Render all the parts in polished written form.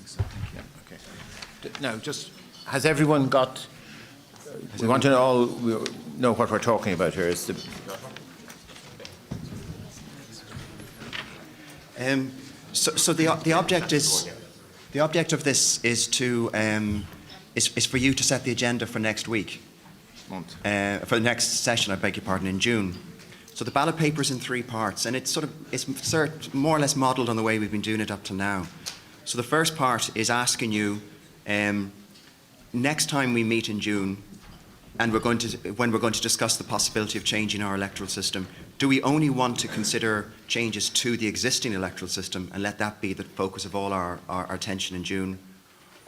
so. Yeah, okay. Now, just, has everyone got, we want to all know what we're talking about here. Is the, so the object is, the object of this is to is for you to set the agenda for next week, for the next session. I beg your pardon, in June. So the ballot paper is in 3 parts, and it's more or less modelled on the way we've been doing it up to now. So the first part is asking you, next time we meet in June, and when we're going to discuss the possibility of changing our electoral system, do we only want to consider changes to the existing electoral system and let that be the focus of all our attention in June?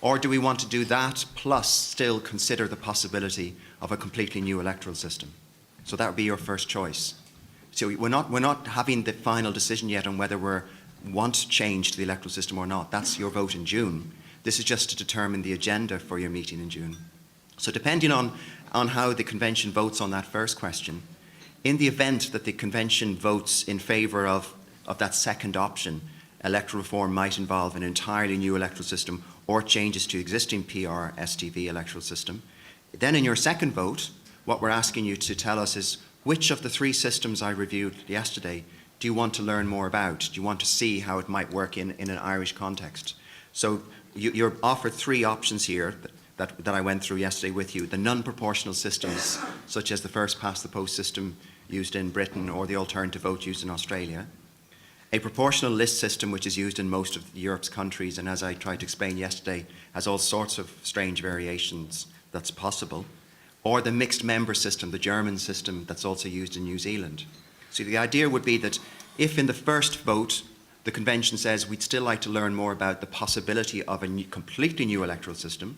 Or do we want to do that plus still consider the possibility of a completely new electoral system? So that would be your first choice. So we're not having the final decision yet on whether we want change to the electoral system or not. That's your vote in June. This is just to determine the agenda for your meeting in June. So depending on how the convention votes on that first question, in the event that the convention votes in favour of that second option, electoral reform might involve an entirely new electoral system or changes to existing PR-STV electoral system. Then in your second vote, what we're asking you to tell us is, which of the 3 systems I reviewed yesterday do you want to learn more about? Do you want to see how it might work in an Irish context? So you're offered 3 options here that I went through yesterday with you. The non-proportional systems, such as the first-past-the-post system used in Britain or the alternative vote used in Australia. A proportional list system, which is used in most of Europe's countries, and as I tried to explain yesterday, has all sorts of strange variations that's possible. Or the mixed member system, the German system, that's also used in New Zealand. So the idea would be that if in the first vote the convention says we'd still like to learn more about the possibility of a completely new electoral system,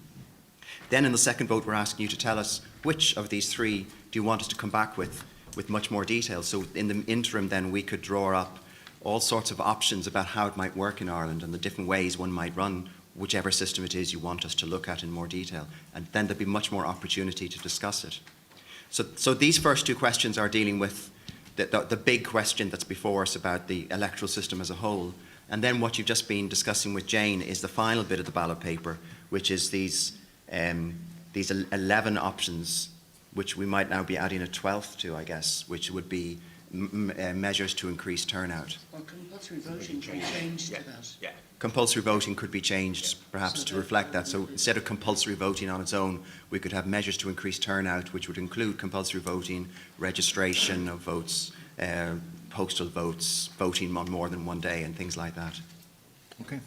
then in the second vote we're asking you to tell us which of these 3 do you want us to come back with much more detail. So in the interim then we could draw up all sorts of options about how it might work in Ireland and the different ways one might run whichever system it is you want us to look at in more detail. And then there'd be much more opportunity to discuss it. So these first 2 questions are dealing with the big question that's before us about the electoral system as a whole. And then what you've just been discussing with Jane is the final bit of the ballot paper, which is these 11 options, which we might now be adding a 12th to, I guess, which would be measures to increase turnout. Well, compulsory voting can be changed to that. Yeah. Compulsory voting could be changed, perhaps, to reflect that. So instead of compulsory voting on its own, we could have measures to increase turnout, which would include compulsory voting, registration of votes, postal votes, voting on more than one day, and things like that. okay,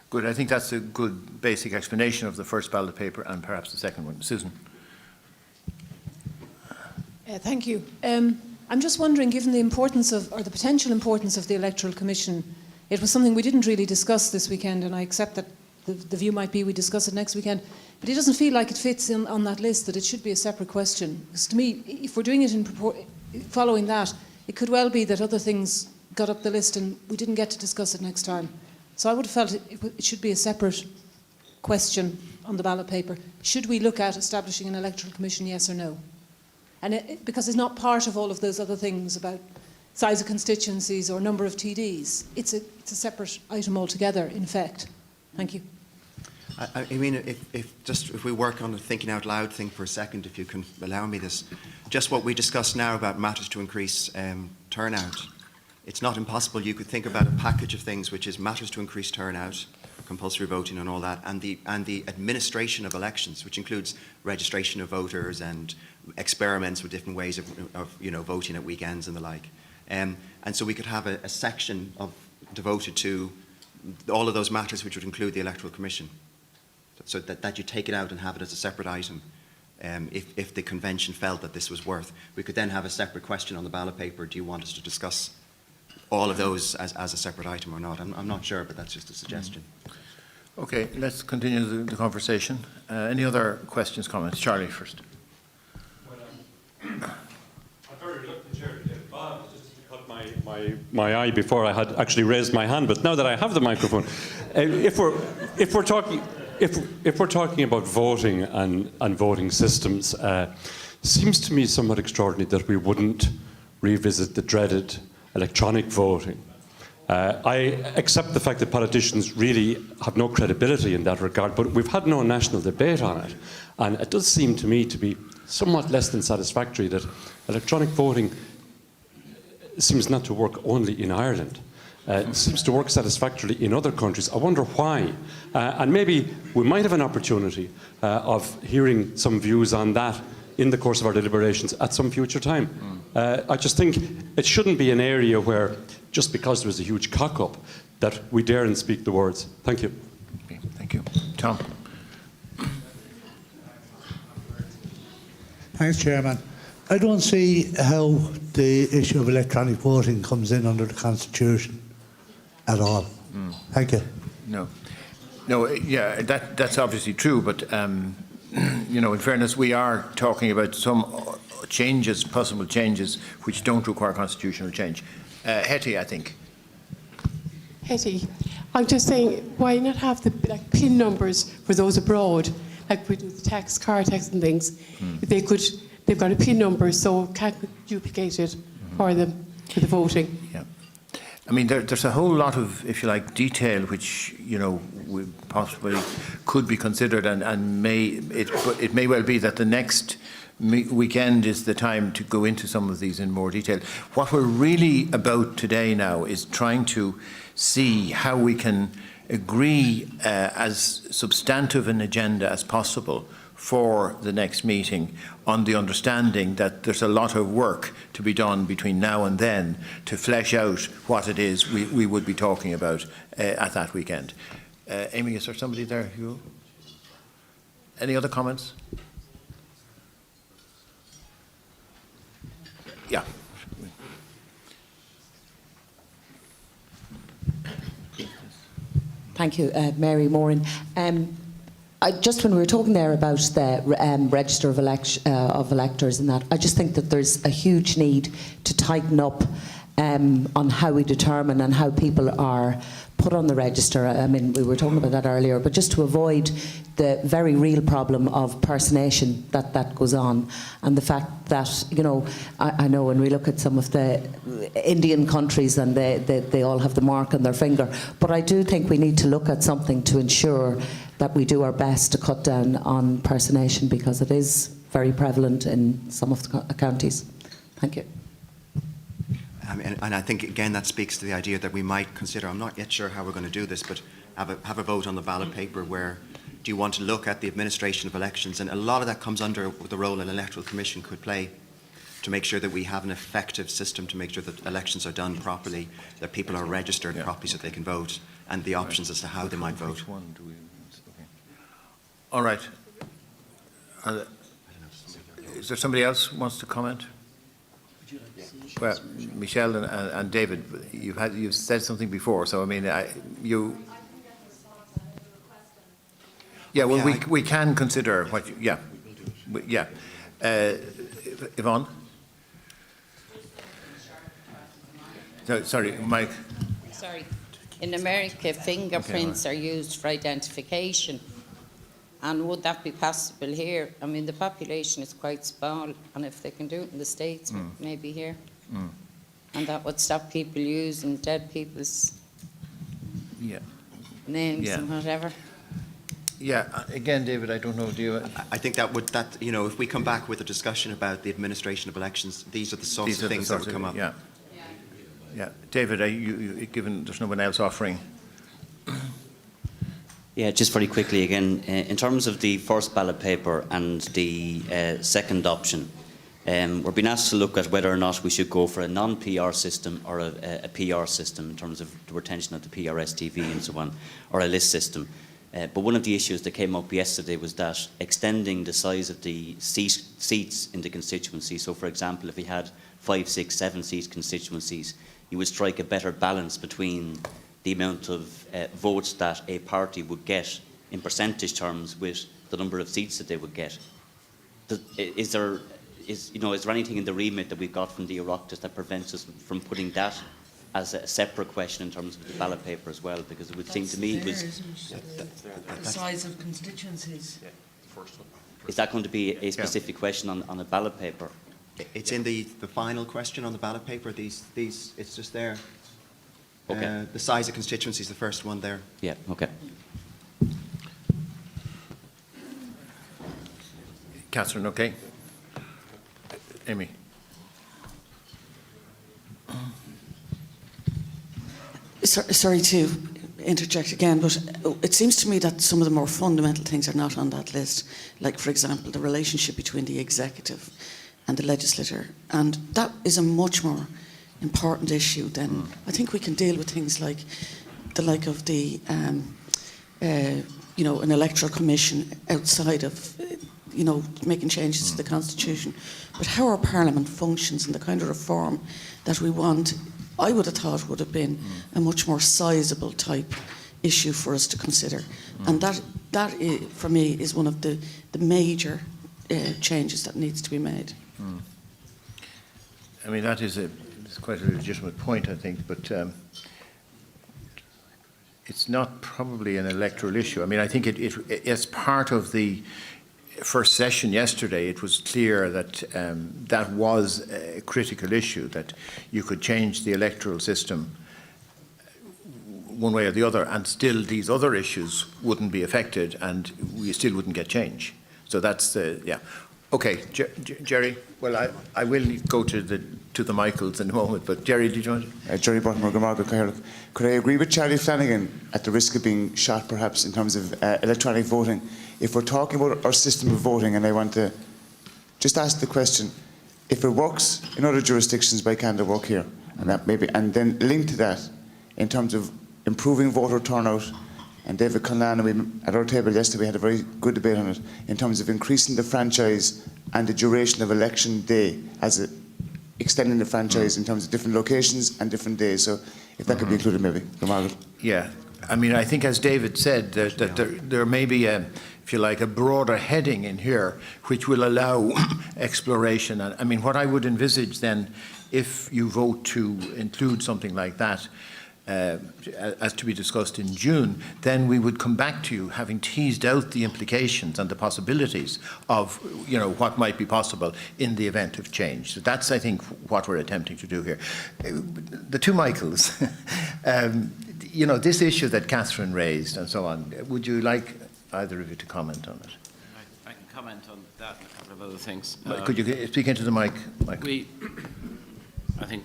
good. I think that's a good basic explanation of the first ballot paper and perhaps the second one. Susan. Thank you. I'm just wondering, given the importance of, or the potential importance of the Electoral Commission, it was something we didn't really discuss this weekend, and I accept that the view might be we discuss it next weekend, but it doesn't feel like it fits in on that list, that it should be a separate question. Because to me, if we're doing it following that, it could well be that other things got up the list and we didn't get to discuss it next time. So I would have felt it should be a separate question on the ballot paper. Should we look at establishing an Electoral Commission, yes or no? And because it's not part of all of those other things about size of constituencies or number of TDs. It's a separate item altogether, in effect. Thank you. I mean, if we work on the thinking out loud thing for a second, if you can allow me this, just what we discussed now about matters to increase turnout. It's not impossible. You could think about a package of things which is matters to increase turnout, compulsory voting and all that, and the administration of elections, which includes registration of voters and experiments with different ways of voting at weekends and the like. And so we could have a section devoted to all of those matters, which would include the Electoral Commission. So that you take it out and have it as a separate item. If the convention felt that this was worth, we could then have a separate question on the ballot paper. Do you want us to discuss all of those as a separate item or not? I'm not sure, but that's just a suggestion. Okay, let's continue the conversation. Any other questions, comments? Charlie first. I'm very reluctant, Chair, to get Bob just to cut my eye before I had actually raised my hand. But now that I have the microphone, if we're talking about voting and voting systems, seems to me somewhat extraordinary that we wouldn't revisit the dreaded electronic voting. I accept the fact that politicians really have no credibility in that regard, but we've had no national debate on it. And it does seem to me to be somewhat less than satisfactory that electronic voting seems not to work only in Ireland. It seems to work satisfactorily in other countries. I wonder why. And maybe we might have an opportunity of hearing some views on that in the course of our deliberations at some future time. I just think it shouldn't be an area where, just because there's a huge cock-up, that we dare and speak the words. Thank you. Okay, thank you. Tom? Thanks, Chairman. I don't see how the issue of electronic voting comes in under the Constitution at all. Thank you. No. No, yeah, that's obviously true, but, you know, in fairness, we are talking about some changes, possible changes, which don't require constitutional change. Hetty, I think. Hetty, I'm just saying, why not have the PIN numbers for those abroad, like we do the tax, car tax and things? They could, they've got a PIN number, so can't duplicate it for them for the voting. Yeah. I mean, there's a whole lot of, if you like, detail which, you know, possibly could be considered, and it may well be that the next weekend is the time to go into some of these in more detail. What we're really about today now is trying to see how we can agree as substantive an agenda as possible for the next meeting, on the understanding that there's a lot of work to be done between now and then to flesh out what it is we would be talking about at that weekend. Amy, is there somebody there? Any other comments? Yeah. Thank you, Mary Moran. Just when we were talking there about the register of electors and that, I just think that there's a huge need to tighten up on how we determine and how people are put on the register. I mean, we were talking about that earlier, but just to avoid the very real problem of personation that goes on, and the fact that, you know, I know when we look at some of the Indian countries and they all have the mark on their finger, but I do think we need to look at something to ensure that we do our best to cut down on personation, because it is very prevalent in some of the counties. Thank you. And I think, again, that speaks to the idea that we might consider, I'm not yet sure how we're going to do this, but have a vote on the ballot paper where do you want to look at the administration of elections? And a lot of that comes under the role an electoral commission could play to make sure that we have an effective system to make sure that elections are done properly, that people are registered properly so they can vote, and the options as to how they might vote. All right. Is there somebody else who wants to comment? Well, Michelle and David, you've said something before, so I mean, yeah, well, we can consider what you, yeah. Yvonne? No, sorry, Mike. Sorry. In America, fingerprints are used for identification. And would that be possible here? I mean, the population is quite small, and if they can do it in the States, maybe here. And that would stop people using dead people's names and whatever. Yeah, again, David, I don't know, do you? I think you know, if we come back with a discussion about the administration of elections, these are the sorts of things that would come up. Yeah. Yeah. David, given there's no one else offering. Yeah, just very quickly again, in terms of the first ballot paper and the second option, we're being asked to look at whether or not we should go for a non-PR system or a PR system in terms of the retention of the PRS-TV and so on, or a list system. But one of the issues that came up yesterday was that extending the size of the seats in the constituency. So, for example, if we had 5, 6, 7 seat constituencies, you would strike a better balance between the amount of votes that a party would get in percentage terms with the number of seats that they would get. Is there anything in the remit that we've got from the Oireachtas that prevents us from putting that as a separate question in terms of the ballot paper as well? Because it would seem to me it was... The size of constituencies. Is that going to be a specific question on a ballot paper? It's in the final question on the ballot paper. It's just there. Okay. The size of constituency is the first one there. Yeah, okay. Catherine, okay? Amy? Sorry to interject again, but it seems to me that some of the more fundamental things are not on that list. Like, for example, the relationship between the executive and the legislature. And that is a much more important issue than I think we can deal with things like the like of the, you know, an electoral commission outside of, you know, making changes to the constitution. But how our parliament functions and the kind of reform that we want, I would have thought would have been a much more sizable type issue for us to consider. And that for me is one of the major changes that needs to be made. I mean, that is it's quite a legitimate point, I think, but it's not probably an electoral issue. I mean, I think as part of the first session yesterday, it was clear that that was a critical issue, that you could change the electoral system one way or the other, and still these other issues wouldn't be affected, and we still wouldn't get change. So that's yeah. Okay, Jerry. Well, I will go to the Michaels in a moment, but Jerry, did you want? Jerry Button, could I agree with Charlie Flanagan, at the risk of being shot perhaps in terms of electronic voting? If we're talking about our system of voting, and I want to just ask the question, if it works in other jurisdictions, why can't it work here? And that maybe, and then linked to that, in terms of improving voter turnout, and David Conlan, at our table yesterday, we had a very good debate on it, in terms of increasing the franchise and the duration of election day, extending the franchise in terms of different locations and different days. So if that could be included, maybe. Yeah, I mean, I think as David said, that there may be if you like, a broader heading in here which will allow exploration. And I mean, what I would envisage then, if you vote to include something like that, as to be discussed in June, then we would come back to you having teased out the implications and the possibilities of, you know, what might be possible in the event of change. So that's, I think, what we're attempting to do here. The two Michaels, you know, this issue that Catherine raised and so on, would you like either of you to comment on it? I can comment on that and a couple of other things. Could you speak into the mic, Michael? I think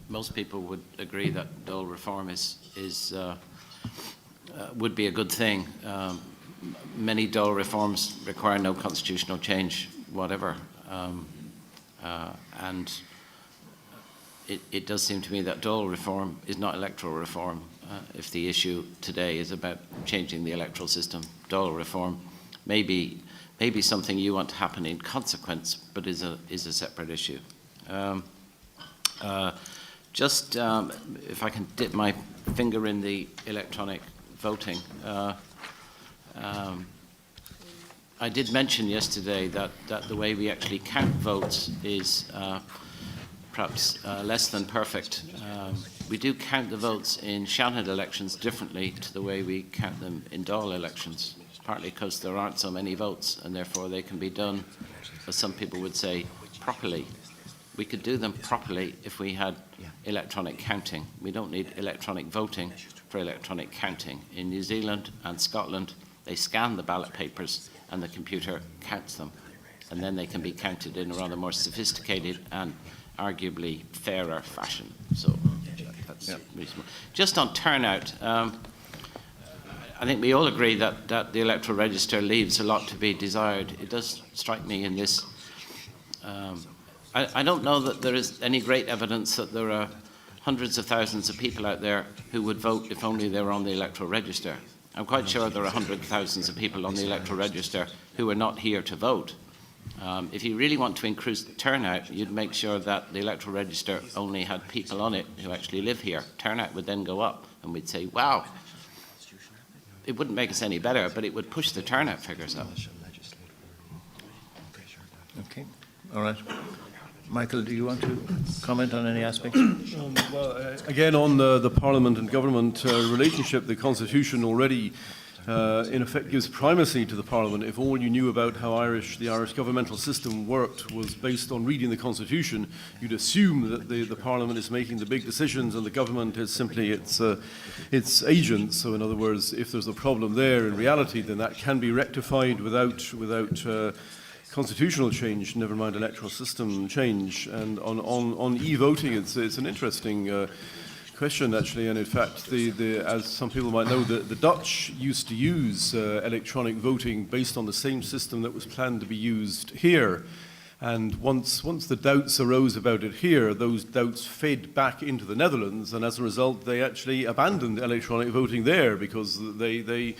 most people would agree that Dole reform would be a good thing. Many Dole reforms require no constitutional change whatever, and it does seem to me that Dole reform is not electoral reform. If the issue today is about changing the electoral system, Dole reform may be something you want to happen in consequence, but is a separate issue. Just if I can dip my finger in the electronic voting, I did mention yesterday that the way we actually count votes is perhaps less than perfect. We do count the votes in Shannon elections differently to the way we count them in Dáil elections, partly because there aren't so many votes and therefore they can be done, as some people would say, properly. We could do them properly if we had electronic counting. We don't need electronic voting for electronic counting. In New Zealand and Scotland, they scan the ballot papers and the computer counts them. And then they can be counted in a rather more sophisticated and arguably fairer fashion. So that's reasonable. Just on turnout, I think we all agree that the electoral register leaves a lot to be desired. It does strike me in this. I don't know that there is any great evidence that there are hundreds of thousands of people out there who would vote if only they were on the electoral register. I'm quite sure there are hundreds of thousands of people on the electoral register who are not here to vote. If you really want to increase turnout, you'd make sure that the electoral register only had people on it who actually live here. Turnout would then go up, and we'd say, wow. It wouldn't make us any better, but it would push the turnout figures up. Okay, all right. Michael, do you want to comment on any aspect? Well, again, on the Parliament and government relationship, the Constitution already in effect gives primacy to the Parliament. If all you knew about how the Irish governmental system worked was based on reading the Constitution, you'd assume that the Parliament is making the big decisions and the government is simply its agent. So in other words, if there's a problem there in reality, then that can be rectified without constitutional change, never mind electoral system change. And on e-voting, it's an interesting question, actually, and in fact, as some people might know, the Dutch used to use electronic voting based on the same system that was planned to be used here. And once the doubts arose about it here, those doubts fed back into the Netherlands, and as a result, they actually abandoned electronic voting there because they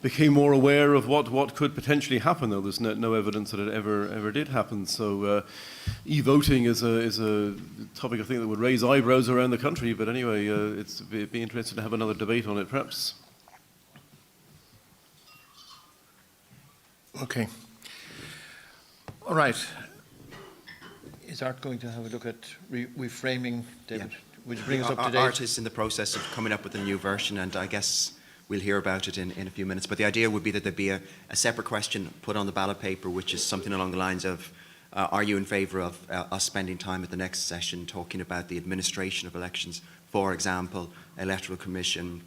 became more aware of what could potentially happen, though there's no evidence that it ever did happen. So e-voting is a topic, I think, that would raise eyebrows around the country, but anyway, it'd be interesting to have another debate on it, perhaps. Okay. All right. Is Art going to have a look at reframing, David? Yeah. Would you bring us up to date? Art is in the process of coming up with a new version, and I guess we'll hear about it in a few minutes. But the idea would be that there'd be a separate question put on the ballot paper, which is something along the lines of, are you in favour of us spending time at the next session talking about the administration of elections, for example, electoral commission,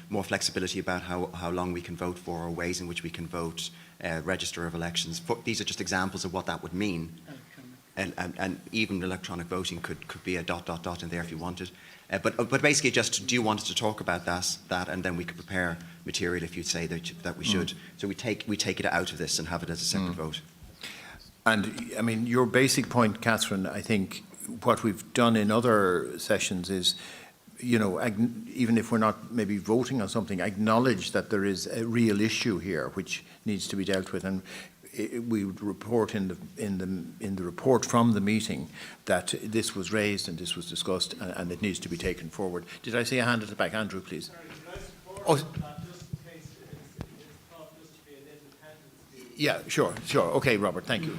more flexibility about how long we can vote for or ways in which we can vote, register of elections. These are just examples of what that would mean. And even electronic voting could be a ... in there if you wanted. But basically just, do you want us to talk about that and then we could prepare material if you say that we should. So we take it out of this and have it as a separate vote. And I mean, your basic point, Catherine, I think what we've done in other sessions is, you know, even if we're not maybe voting on something, acknowledge that there is a real issue here which needs to be dealt with. And we would report in the report from the meeting that this was raised and this was discussed and it needs to be taken forward. Did I see a hand at the back? Andrew, please. Sorry, can I support that just in case it's thought just to be an independent view? Yeah, sure. Okay, Robert, thank you.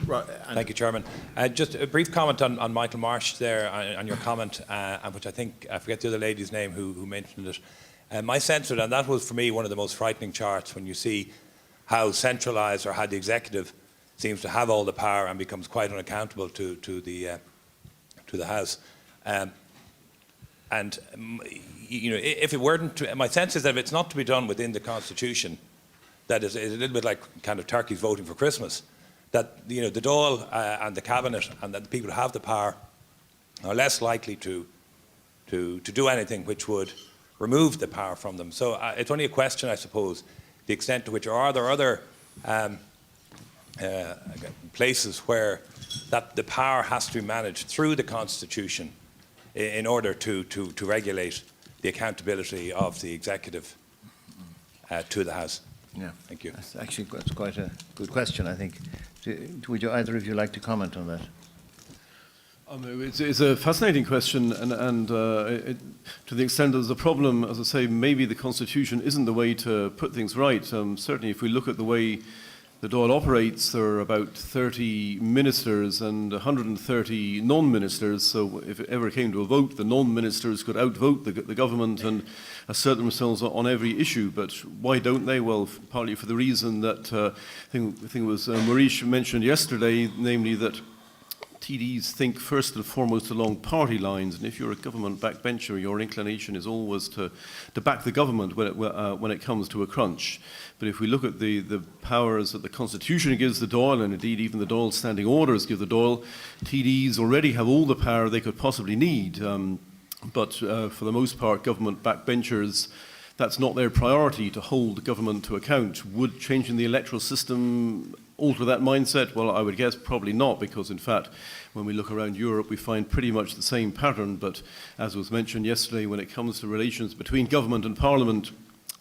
Thank you, Chairman. Just a brief comment on Michael Marsh there, on your comment, which I think, I forget the other lady's name who mentioned it. My sense of it, and that was for me one of the most frightening charts, when you see how centralised or how the executive seems to have all the power and becomes quite unaccountable to the House. And you know, if it weren't to, my sense is that if it's not to be done within the Constitution, that is a little bit like kind of turkeys voting for Christmas. That, you know, the Dáil and the Cabinet and that the people who have the power are less likely to do anything which would remove the power from them. So it's only a question, I suppose, the extent to which, or are there other places where that the power has to be managed through the Constitution in order to regulate the accountability of the executive to the House? Yeah, thank you. That's quite a good question, I think. Would you, either of you like to comment on that? It's a fascinating question, and to the extent there's a problem, as I say, maybe the Constitution isn't the way to put things right. Certainly, if we look at the way the Dáil operates, there are about 30 ministers and 130 non-ministers, so if it ever came to a vote, the non-ministers could outvote the government and assert themselves on every issue. But why don't they? Well, partly for the reason that I think it was Maurice mentioned yesterday, namely that TDs think first and foremost along party lines, and if you're a government backbencher, your inclination is always to back the government when it comes to a crunch. But if we look at the powers that the Constitution gives the Dáil, and indeed even the Dáil standing orders give the Dáil, TDs already have all the power they could possibly need. But for the most part, government backbenchers, that's not their priority to hold the government to account. Would changing the electoral system alter that mindset? Well, I would guess probably not, because in fact, when we look around Europe, we find pretty much the same pattern. But as was mentioned yesterday, when it comes to relations between government and parliament,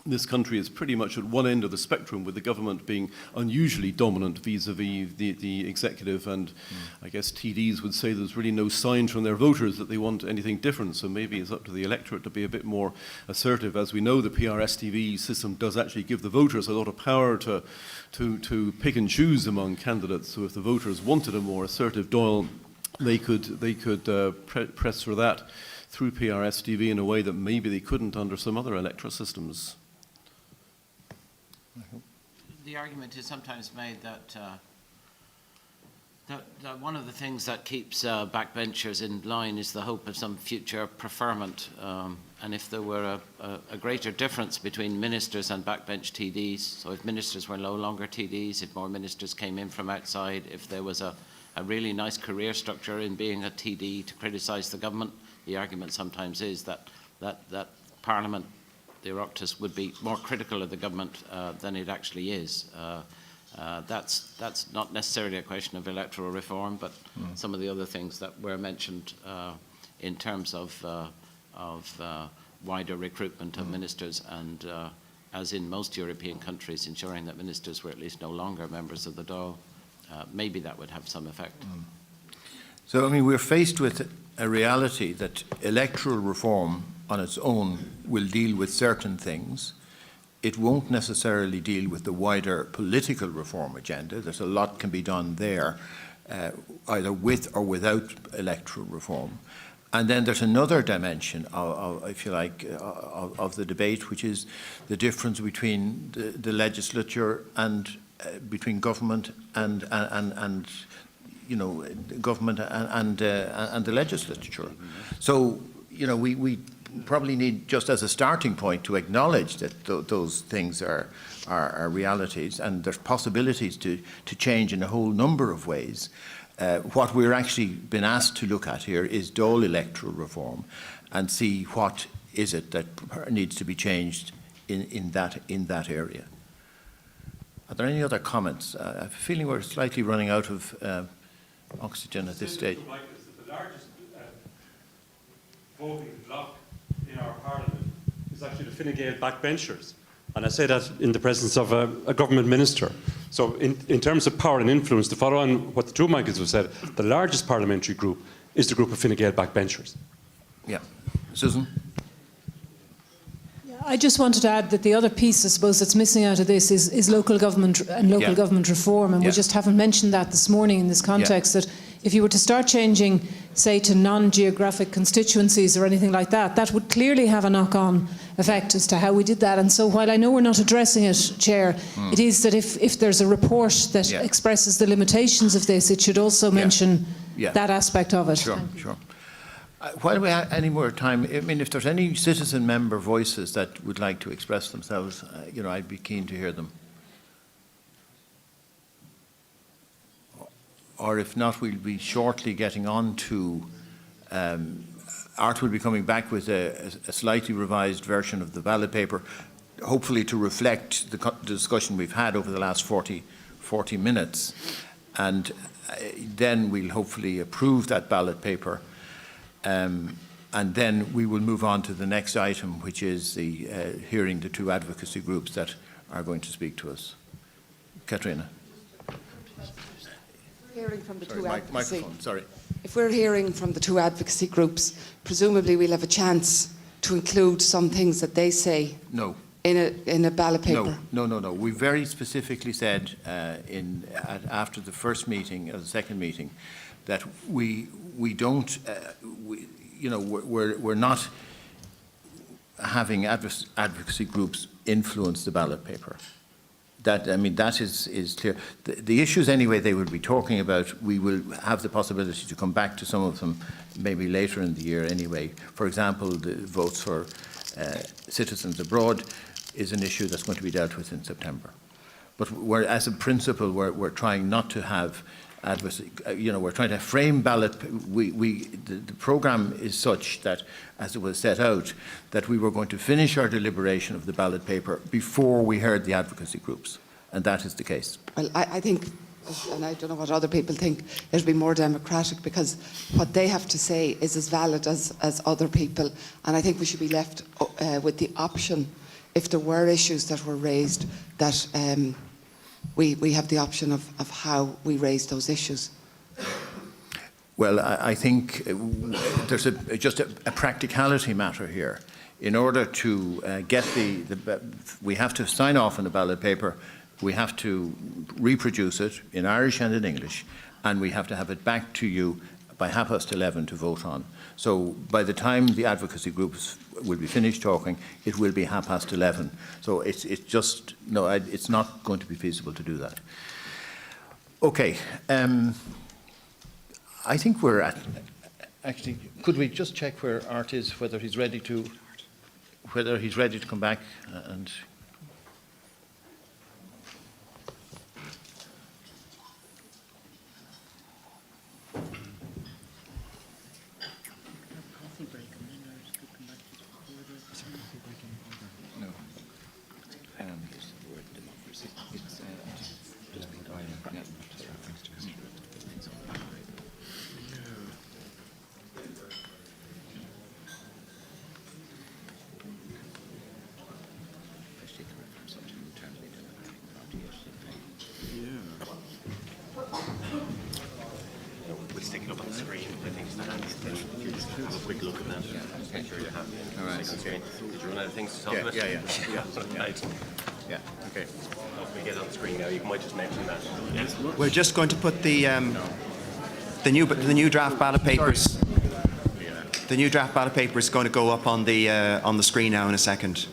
this country is pretty much at one end of the spectrum, with the government being unusually dominant vis-à-vis the executive. And I guess TDs would say there's really no sign from their voters that they want anything different. So maybe it's up to the electorate to be a bit more assertive. As we know, the PRSTV system does actually give the voters a lot of power to pick and choose among candidates. So if the voters wanted a more assertive Dáil, they could press for that through PRSTV in a way that maybe they couldn't under some other electoral systems. The argument is sometimes made that that one of the things that keeps backbenchers in line is the hope of some future preferment. And if there were a greater difference between ministers and backbench TDs, so if ministers were no longer TDs, if more ministers came in from outside, if there was a really nice career structure in being a TD to criticise the government, the argument sometimes is that Parliament, the Oireachtas, would be more critical of the government than it actually is. That's not necessarily a question of electoral reform, but some of the other things that were mentioned in terms of wider recruitment of ministers and, as in most European countries, ensuring that ministers were at least no longer members of the Dáil. Maybe that would have some effect. So, I mean, we're faced with a reality that electoral reform on its own will deal with certain things. It won't necessarily deal with the wider political reform agenda. There's a lot can be done there, either with or without electoral reform. And then there's another dimension, if you like, of the debate, which is the difference between the legislature and between government and you know, government and the legislature. So, you know, we probably need, just as a starting point, to acknowledge that those things are realities, and there's possibilities to change in a whole number of ways. What we're actually been asked to look at here is Dáil electoral reform, and see what is it that needs to be changed in that area. Are there any other comments? I have a feeling we're slightly running out of oxygen at this stage. The largest voting bloc in our Parliament is actually the Fine Gael backbenchers. And I say that in the presence of a government minister. So in terms of power and influence, to follow on what the two Michaels have said, the largest parliamentary group is the group of Fine Gael backbenchers. Yeah. Susan? I just wanted to add that the other piece, I suppose, that's missing out of this is local government and local government reform, and we just haven't mentioned that this morning in this context, that if you were to start changing, say, to non-geographic constituencies or anything like that, that would clearly have a knock-on effect as to how we did that. And so while I know we're not addressing it, Chair, it is that if there's a report that expresses the limitations of this, it should also mention that aspect of it. Sure, sure. While we have any more time, I mean, if there's any citizen member voices that would like to express themselves, you know, I'd be keen to hear them. Or if not, we'll be shortly getting on to, Art will be coming back with a slightly revised version of the ballot paper, hopefully to reflect the discussion we've had over the last 40 minutes. And then we'll hopefully approve that ballot paper. And then we will move on to the next item, which is the hearing the two advocacy groups that are going to speak to us. Katrina. Hearing from the Sorry. If we're hearing from the two advocacy groups, presumably we'll have a chance to include some things that they say. No. In a ballot paper. No. We very specifically said after the first meeting or the second meeting that we don't, we're not having advocacy groups influence the ballot paper. That, I mean, that is clear. The issues anyway they would be talking about, we will have the possibility to come back to some of them maybe later in the year anyway. For example, the votes for citizens abroad is an issue that's going to be dealt with in September. But as a principle, we're trying not to have advocacy, we're trying to frame ballot. The programme is such that, as it was set out, that we were going to finish our deliberation of the ballot paper before we heard the advocacy groups, and that is the case. Well, I think, and I don't know what other people think, it'll be more democratic because what they have to say is as valid as other people, and I think we should be left with the option, if there were issues that were raised, that we have the option of how we raise those issues. Well, I think there's just a practicality matter here. In order to get we have to sign off on the ballot paper, we have to reproduce it in Irish and in English, and we have to have it back to you by 11:30 to vote on. So by the time the advocacy groups will be finished talking, it will be 11:30. So it's just, no, it's not going to be feasible to do that. Okay. I think we're at, actually, could we just check where Art is, whether he's ready to come back and... We're just going to put the new draft ballot papers. The new draft ballot paper is going to go up on the screen now in a second.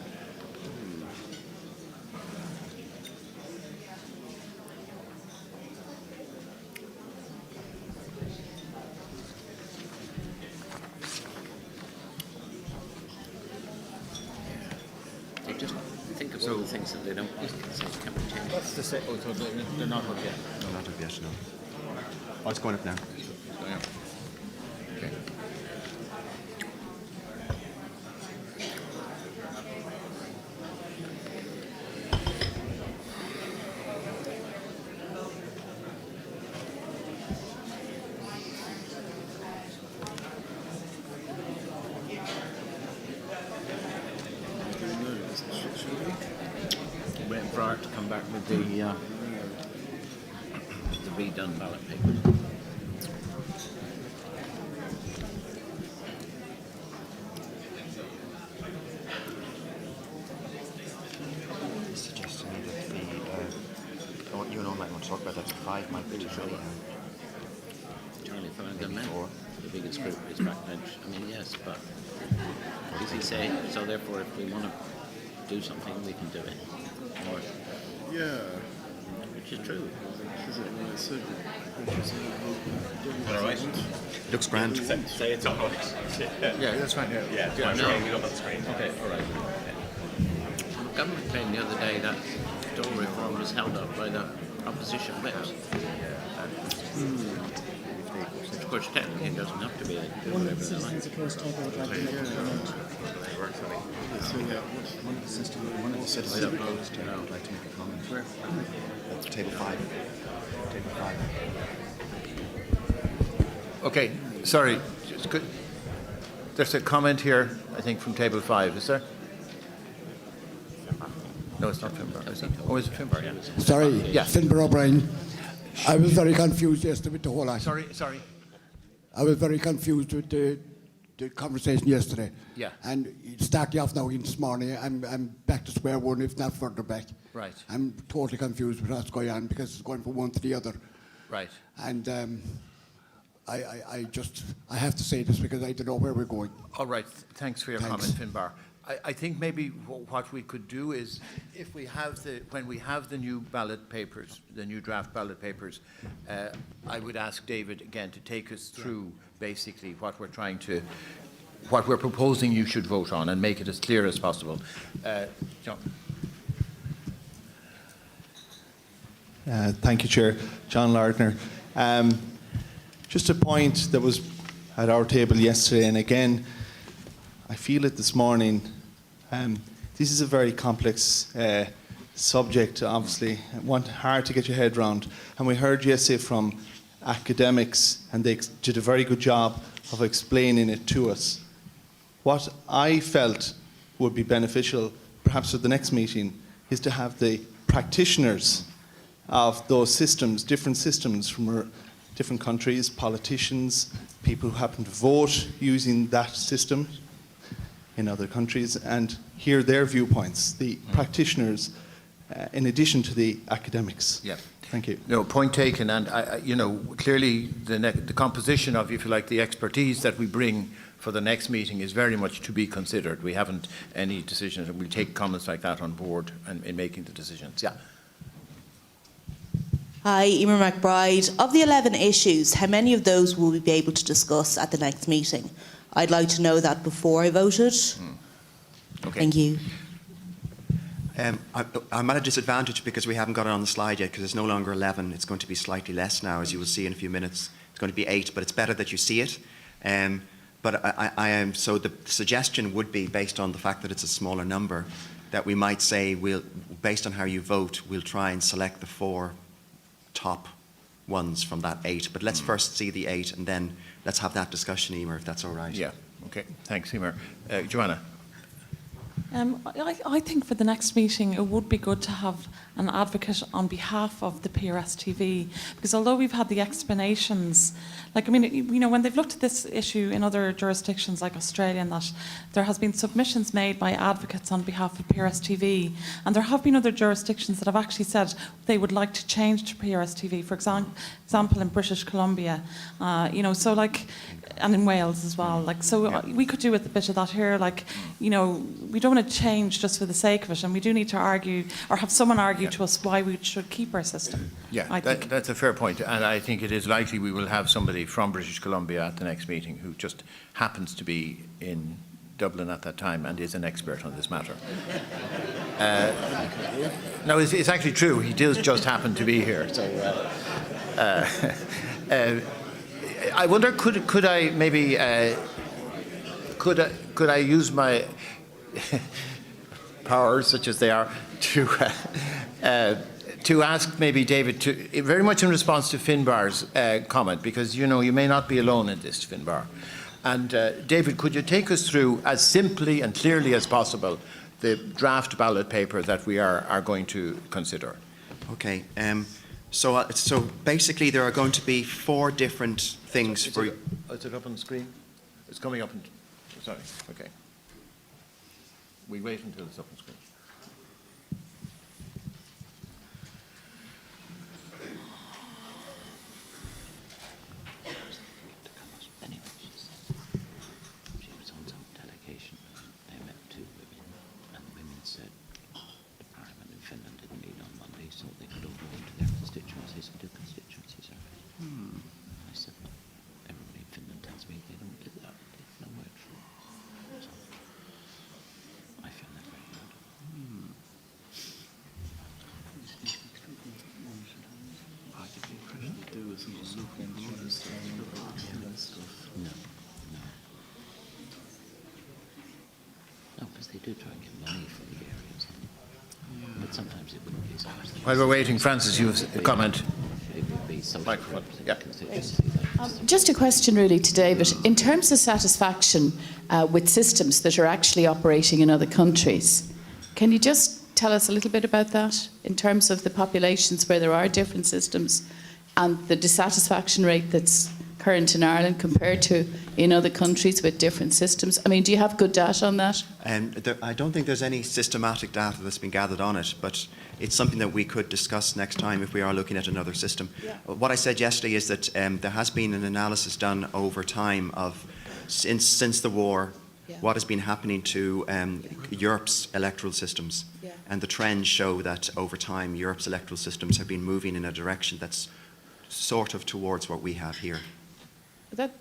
They just think of all the things that they don't want to say can be changed. What's the say? Oh, so they're not up yet. No, not up yet, no. Oh, it's going up now. Okay. Waiting for Art to come back with the redone ballot paper. Suggesting that you and I might want to talk about that. 5 might be too early. Charlie found the man. The biggest group is backbench. I mean, yes, but as he say, so therefore if we want to do something, we can do it. Or, Yeah. which is true. All right. Looks grand. Say it's all right. Yeah, that's fine. Yeah, Yeah, I'm no. bringing it up on the screen. Okay, all right. The government claimed the other day that door reform was held up by the opposition whips. Which, of course, technically it doesn't have to be. They can do One of whatever the they like. citizens opposed to would like to make a comment. One of the citizens opposed to would like to make a comment. Where? That's table 5. Table 5. Okay, sorry. There's a comment here, I think, from table 5, is there? No, it's not Finbar, is it? Oh, is it Finbar? Yeah. Sorry, Yeah. Finbar O'Brien. I was very confused yesterday with the whole act. Sorry. I was very confused with the conversation yesterday. Yeah. And it started off now this morning. I'm back to square one, if not further back. Right. I'm totally confused with what's going on because it's going from one to the other. Right. And I have to say this because I don't know where we're going. All right, thanks for your Thanks. comment, Finbar. I think maybe what we could do is, if we have when we have the new ballot papers, the new draft ballot papers, I would ask David again to take us through basically what we're proposing you should vote on and make it as clear as possible. John. Thank you, Chair. John Lardner. Just a point that was at our table yesterday, and again, I feel it this morning. This is a very complex subject, obviously, hard to get your head around. And we heard yesterday from academics, and they did a very good job of explaining it to us. What I felt would be beneficial, perhaps at the next meeting, is to have the practitioners of those systems, different systems from different countries, politicians, people who happen to vote using that system in other countries, and hear their viewpoints, the practitioners, in addition to the academics. Yeah. Thank you. No, point taken, and clearly the composition of, if you like, the expertise that we bring for the next meeting is very much to be considered. We haven't any decisions, and we'll take comments like that on board and in making the decisions. Yeah. Hi, Emer McBride. Of the 11 issues, how many of those will we be able to discuss at the next meeting? I'd like to know that before I voted. Okay. Thank you. I'm at a disadvantage because we haven't got it on the slide yet, because it's no longer 11. It's going to be slightly less now, as you will see in a few minutes. It's going to be 8, but it's better that you see it. But I am, so the suggestion would be, based on the fact that it's a smaller number, that we might say, based on how you vote, we'll try and select the 4 top ones from that 8. But let's first see the 8, and then let's have that discussion, Emer, if that's all right. Yeah. Okay. Thanks, Emer. Joanna. I think for the next meeting it would be good to have an advocate on behalf of the PRS-TV, because although we've had the explanations, like, I mean, you know, when they've looked at this issue in other jurisdictions like Australia and that, there has been submissions made by advocates on behalf of PRS-TV, and there have been other jurisdictions that have actually said they would like to change to PRS-TV, for example in British Columbia, you know, so like, and in Wales as well, like, so we could do with a bit of that here, like, you know, we don't want to change just for the sake of it, and we do need to argue, or have someone argue to us why we should keep our system. Yeah, that's a fair point, and I think it is likely we will have somebody from British Columbia at the next meeting who just happens to be in Dublin at that time and is an expert on this matter. No, it's actually true. He does just happen to be here. So, I wonder, could I maybe could I use my powers, such as they are, to ask maybe David to, very much in response to Finbar's comment, because you know you may not be alone in this, Finbar. And David, could you take us through as simply and clearly as possible the draft ballot paper that we are going to consider? Okay. So basically, there are going to be 4 different things for you. Is it up on the screen? It's coming up. Sorry. Okay. We wait until it's up on the screen. While we're waiting, Francis, you have a comment. Microphone. Yeah. Just a question really to David. In terms of satisfaction with systems that are actually operating in other countries, can you just tell us a little bit about that in terms of the populations where there are different systems and the dissatisfaction rate that's current in Ireland compared to in other countries with different systems? I mean, do you have good data on that? I don't think there's any systematic data that's been gathered on it, but it's something that we could discuss next time if we are looking at another system. Yeah. What I said yesterday is that there has been an analysis done over time of, since the war, what has been happening to Europe's electoral systems. Yeah. And the trends show that over time, Europe's electoral systems have been moving in a direction that's sort of towards what we have here.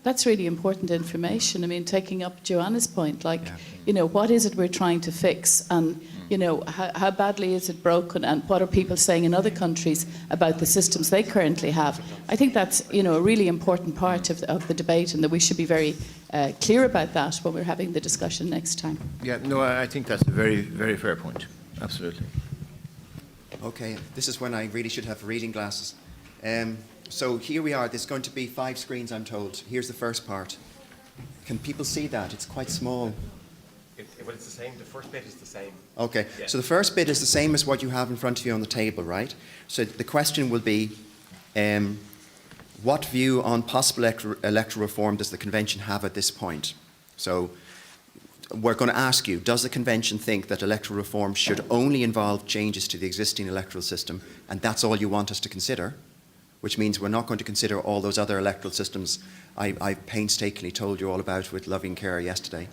That's really important information. I mean, taking up Joanna's point, like, you know, what is it we're trying to fix? And, you know, how badly is it broken? And what are people saying in other countries about the systems they currently have? I think that's, you know, a really important part of the debate, and that we should be very clear about that when we're having the discussion next time. Yeah, no, I think that's a very, very fair point. Absolutely. Okay, this is when I really should have reading glasses. So here we are. There's going to be 5 screens, I'm told. Here's the first part. Can people see that? It's quite small. Well, it's the same. The first bit is the same. Okay. Yeah. So the first bit is the same as what you have in front of you on the table, right? So the question will be, what view on possible electoral reform does the Convention have at this point? So we're going to ask you, does the Convention think that electoral reform should only involve changes to the existing electoral system, and that's all you want us to consider? which means we're not going to consider all those other electoral systems I painstakingly told you all about with loving care yesterday.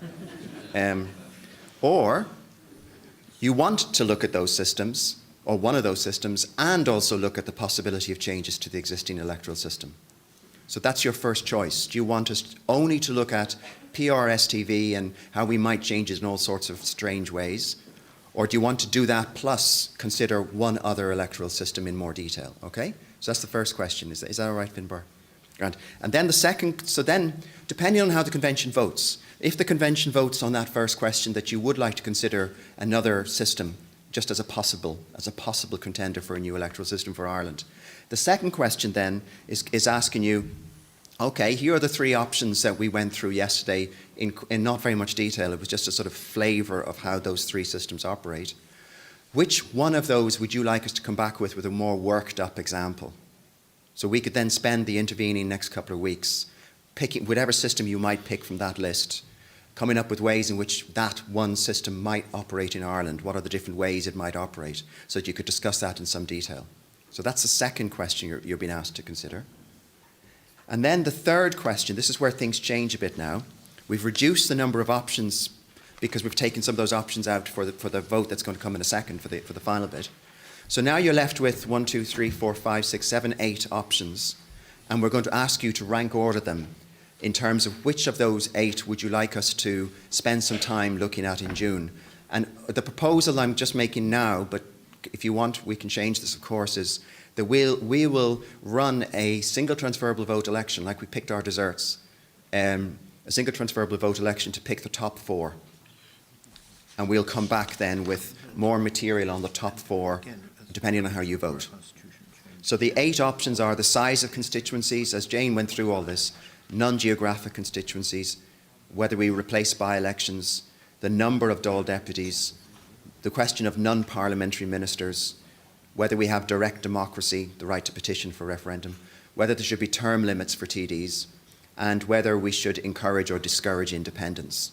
Or you want to look at those systems, or one of those systems, and also look at the possibility of changes to the existing electoral system. So that's your first choice. Do you want us only to look at PRSTV and how we might change it in all sorts of strange ways? Or do you want to do that plus consider one other electoral system in more detail? Okay? So that's the first question. Is that all right, Finbar? Grant. And then the second, so then, depending on how the convention votes, if the convention votes on that first question that you would like to consider another system just as a possible contender for a new electoral system for Ireland, the second question then is asking you, okay, here are the three options that we went through yesterday in not very much detail. It was just a sort of flavour of how those three systems operate. Which one of those would you like us to come back with a more worked up example? So we could then spend the intervening next couple of weeks picking whatever system you might pick from that list, coming up with ways in which that one system might operate in Ireland. What are the different ways it might operate? So that you could discuss that in some detail. So that's the second question you're being asked to consider. And then the third question, this is where things change a bit now. We've reduced the number of options because we've taken some of those options out for the vote that's going to come in a second for the final bit. So now you're left with 1, 2, 3, 4, 5, 6, 7, 8 options, and we're going to ask you to rank order them in terms of which of those 8 would you like us to spend some time looking at in June. And the proposal I'm just making now, but if you want we can change this of course, is that we will run a single transferable vote election like we picked our desserts, a single transferable vote election to pick the top 4. And we'll come back then with more material on the top 4 depending on how you vote. So the 8 options are the size of constituencies, as Jane went through all this, non-geographic constituencies, whether we replace by-elections, the number of Dáil deputies, the question of non-parliamentary ministers, whether we have direct democracy, the right to petition for referendum, whether there should be term limits for TDs, and whether we should encourage or discourage independence.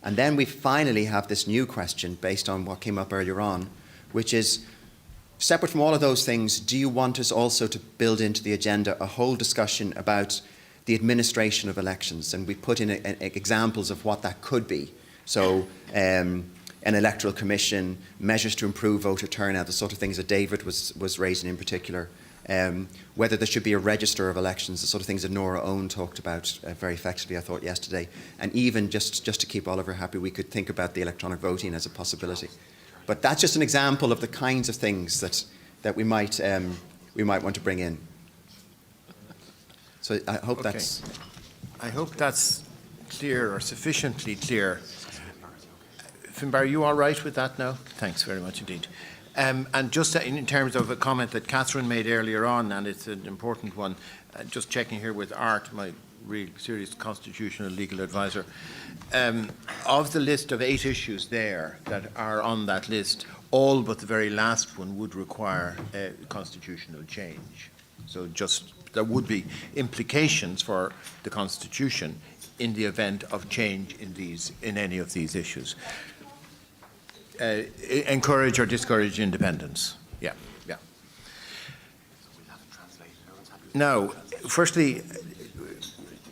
And then we finally have this new question based on what came up earlier on, which is, separate from all of those things, do you want us also to build into the agenda a whole discussion about the administration of elections? And we put in examples of what that could be. So an electoral commission, measures to improve voter turnout, the sort of things that David was raising in particular. Whether there should be a register of elections, the sort of things that Nora Owen talked about very effectively, I thought, yesterday. And even just to keep Oliver happy, we could think about the electronic voting as a possibility. But that's just an example of the kinds of things that we might want to bring in. So I hope that's... I hope that's clear, or sufficiently clear. Finbar, are you all right with that now? Thanks very much indeed. And just in terms of a comment that Catherine made earlier on, and it's an important one, just checking here with Art, my real serious constitutional legal advisor, of the list of 8 issues there that are on that list, all but the very last one would require a constitutional change. So just there would be implications for the Constitution in the event of change in any of these issues. Encourage or discourage independence. Yeah. Now, firstly,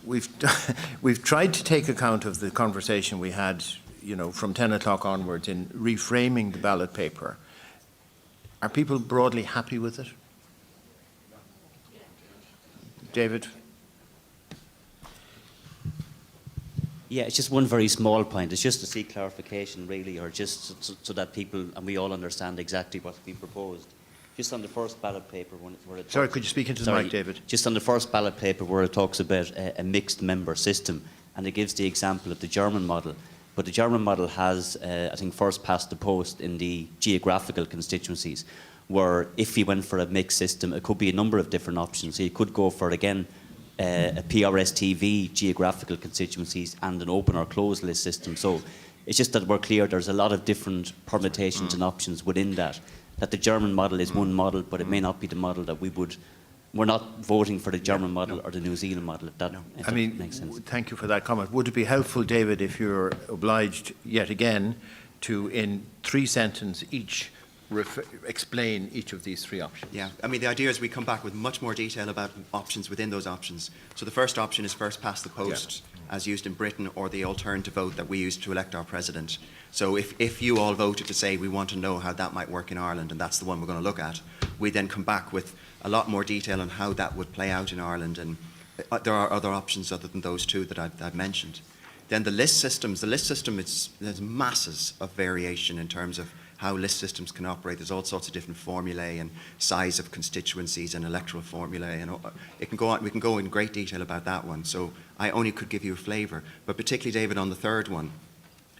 we've tried to take account of the conversation we had, from 10 o'clock onwards in reframing the ballot paper. Are people broadly happy with it? David? Yeah, it's just one very small point. It's just to seek clarification, really, or just so that people and we all understand exactly what's being proposed. Just on the first ballot paper, where it Sorry, could you speak into the mic, David? Just on the first ballot paper, where it talks about a mixed member system, and it gives the example of the German model. But the German model has, I think, first past the post in the geographical constituencies, where if you went for a mixed system, it could be a number of different options. So you could go for, again, a PRSTV, geographical constituencies, and an open or closed list system. So it's just that we're clear there's a lot of different permutations and options within that. That the German model is one model, but it may not be the model that we're not voting for the German model or the New Zealand model, if that makes sense. Thank you for that comment. Would it be helpful, David, if you're obliged yet again to, in 3 sentences each, explain each of these three options. Yeah, I mean, the idea is we come back with much more detail about options within those options. So the first option is first past the post, as used in Britain, or the alternative vote that we use to elect our president. So if you all voted to say we want to know how that might work in Ireland, and that's the one we're going to look at, we then come back with a lot more detail on how that would play out in Ireland, and there are other options other than those two that I've mentioned. Then the list system, there's masses of variation in terms of how list systems can operate. There's all sorts of different formulae and size of constituencies and electoral formulae, and it can go on. We can go in great detail about that one. So I only could give you a flavour, but particularly, David, on the third one,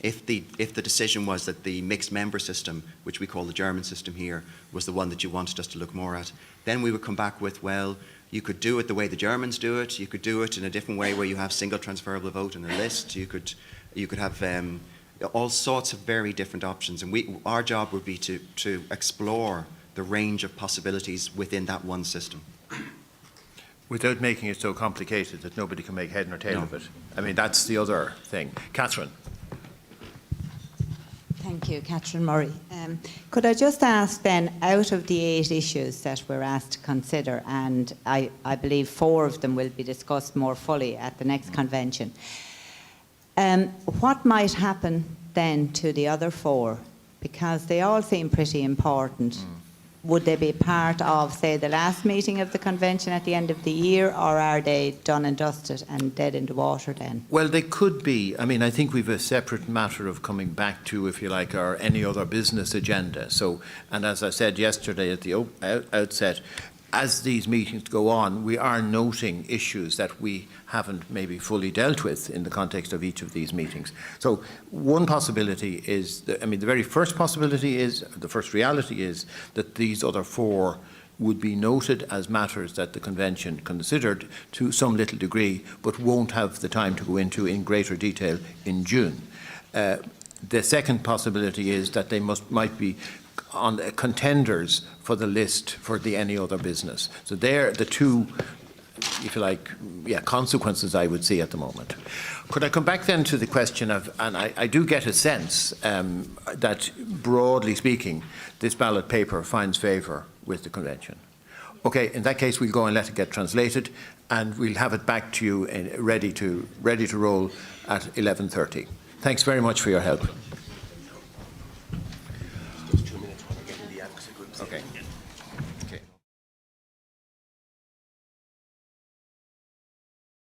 if the decision was that the mixed member system, which we call the German system here, was the one that you wanted us to look more at, then we would come back with, well, you could do it the way the Germans do it. You could do it in a different way where you have single transferable vote in a list. You could have all sorts of very different options, and our job would be to explore the range of possibilities within that one system. Without making it so complicated that nobody can make head nor tail of it. I mean, that's the other thing. Catherine. Thank you, Catherine Murray. Could I just ask then, out of the 8 issues that we're asked to consider, and I believe 4 of them will be discussed more fully at the next convention, what might happen then to the other 4? Because they all seem pretty important. Would they be part of, say, the last meeting of the convention at the end of the year, or are they done and dusted and dead in the water then? Well, they could be. I mean, I think we've a separate matter of coming back to, if you like, our any other business agenda. So, and as I said yesterday at the outset, as these meetings go on, we are noting issues that we haven't maybe fully dealt with in the context of each of these meetings. So one possibility is, the very first possibility is, the first reality is that these other 4 would be noted as matters that the convention considered to some little degree, but won't have the time to go into in greater detail in June. The second possibility is that they might be on contenders for the list for the any other business. So they're the two, if you like, consequences I would see at the moment. Could I come back then to the question of, and I do get a sense that broadly speaking, this ballot paper finds favour with the convention. Okay, in that case, we'll go and let it get translated, and we'll have it back to you ready to roll at 11:30. Thanks very much for your help. Just 2 minutes while we're getting the advocacy groups. Okay.